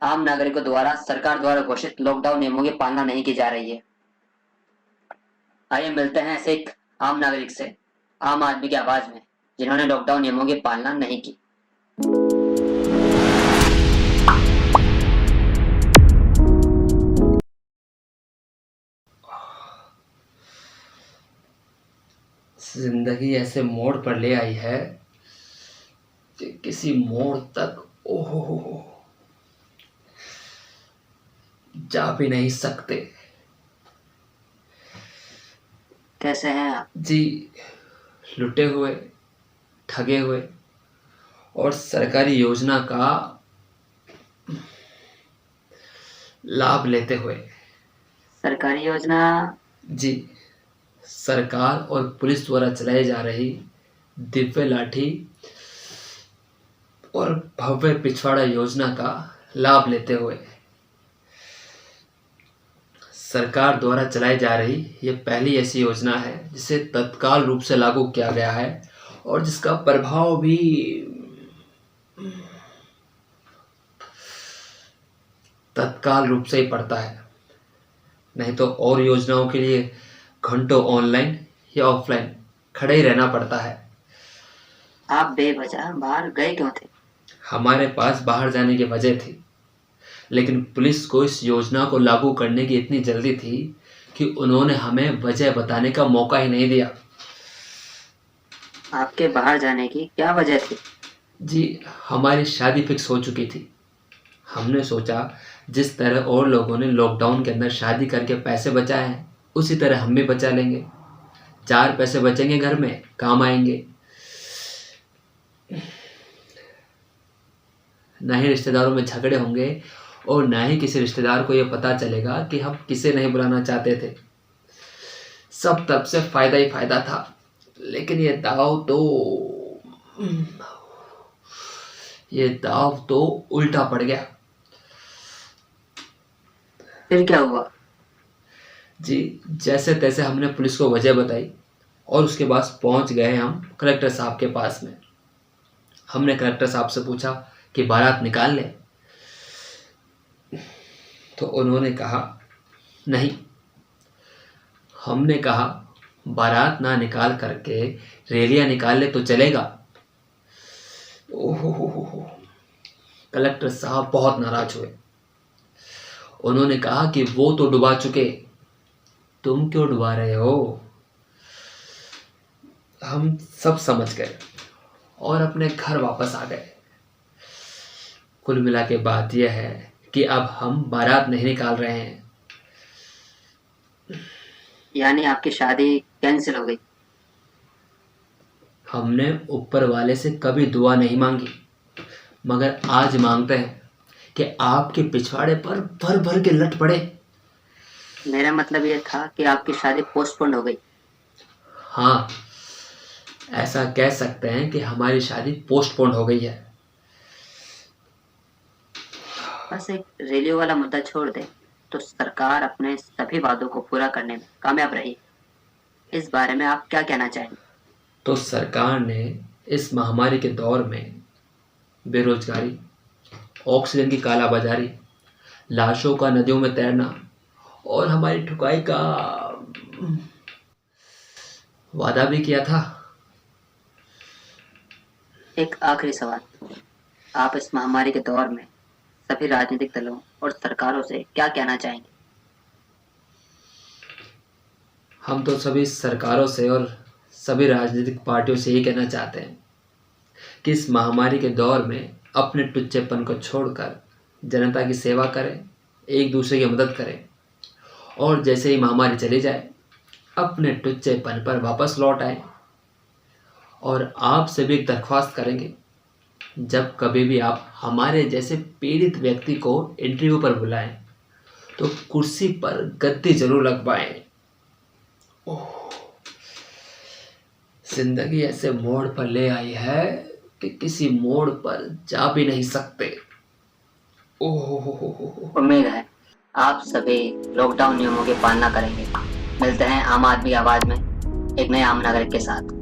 आम नागरिकों द्वारा सरकार द्वारा घोषित लॉकडाउन नियमों की पालना नहीं की जा रही है। आइए मिलते हैं ऐसे एक आम नागरिक से, आम आदमी की आवाज में, जिन्होंने लॉकडाउन नियमों की पालना नहीं की। जिंदगी ऐसे मोड़ पर ले आई है कि किसी मोड़ तक ओहो जा भी नहीं सकते। कैसे हैं आप? जी, लुटे हुए, ठगे हुए और सरकारी योजना का लाभ लेते हुए। सरकारी योजना? जी, सरकार और पुलिस द्वारा चलाई जा रही दिव्य लाठी और भव्य पिछवाड़ा योजना का लाभ लेते हुए। सरकार द्वारा चलाई जा रही ये पहली ऐसी योजना है जिसे तत्काल रूप से लागू किया गया है और जिसका प्रभाव भी तत्काल रूप से ही पड़ता है। नहीं तो और योजनाओं के लिए घंटों ऑनलाइन या ऑफलाइन खड़े ही रहना पड़ता है। आप बेवजह बाहर गए क्यों थे? हमारे पास बाहर जाने की वजह थी, लेकिन पुलिस को इस योजना को लागू करने की इतनी जल्दी थी कि उन्होंने हमें वजह बताने का मौका ही नहीं दिया। आपके बाहर जाने की क्या वजह थी? जी, हमारी शादी फिक्स हो चुकी थी। हमने सोचा जिस तरह और लोगों ने लॉकडाउन के अंदर शादी करके पैसे बचाए हैं, उसी तरह हम भी बचा लेंगे। 4 पैसे बचेंगे घर में, काम आएंगे। ना ही रिश्तेदारों में झगड़े होंगे और ना ही किसी रिश्तेदार को यह पता चलेगा कि हम किसे नहीं बुलाना चाहते थे। सब तरफ से फायदा ही फायदा था, लेकिन ये दाव तो उल्टा पड़ गया। फिर क्या हुआ? जी, जैसे तैसे हमने पुलिस को वजह बताई और उसके बाद पहुंच गए हम कलेक्टर साहब के पास में। हमने कलेक्टर साहब से पूछा कि बारात निकाल लें, तो उन्होंने कहा नहीं। हमने कहा बारात ना निकाल करके रैलियां निकाल ले तो चलेगा। ओहो, कलेक्टर साहब बहुत नाराज हुए। उन्होंने कहा कि वो तो डुबा चुके, तुम क्यों डुबा रहे हो। हम सब समझ गए और अपने घर वापस आ गए। कुल मिला के बात यह है कि अब हम बारात नहीं निकाल रहे हैं। यानी आपकी शादी कैंसिल हो गई? हमने ऊपर वाले से कभी दुआ नहीं मांगी, मगर आज मांगते हैं कि आपके पिछवाड़े पर भर भर के लट पड़े। मेरा मतलब ये था कि आपकी शादी पोस्टपोन हो गई। हाँ, ऐसा कह सकते हैं कि हमारी शादी पोस्टपोन हो गई है। बस एक रैलियों वाला मुद्दा छोड़ दे तो सरकार अपने सभी वादों को पूरा करने में कामयाब रही। इस बारे में आप क्या कहना चाहेंगे? तो सरकार ने इस महामारी के दौर में बेरोजगारी, ऑक्सीजन की कालाबाजारी, लाशों का नदियों में तैरना और हमारी ठुकाई का वादा भी किया था। एक आखिरी सवाल, आप इस महामारी के दौर में सभी राजनीतिक दलों और सरकारों से क्या कहना चाहेंगे? हम तो सभी सरकारों से और सभी राजनीतिक पार्टियों से यही कहना चाहते हैं कि इस महामारी के दौर में अपने टुच्चेपन को छोड़कर जनता की सेवा करें, एक दूसरे की मदद करें और जैसे ही महामारी चली जाए अपने टुच्चेपन पर वापस लौट आए। और आपसे भी एक दरख्वास्त करेंगे, जब कभी भी आप हमारे जैसे पीड़ित व्यक्ति को इंटरव्यू पर बुलाएं तो कुर्सी पर गद्दी जरूर लगवाएं। जिंदगी ऐसे मोड़ पर ले आई है कि किसी मोड़ पर जा भी नहीं सकते। ओह, उम्मीद है आप सभी लॉकडाउन नियमों की पालना करेंगे। मिलते हैं आम आदमी आवाज में एक नए आम नागरिक के साथ।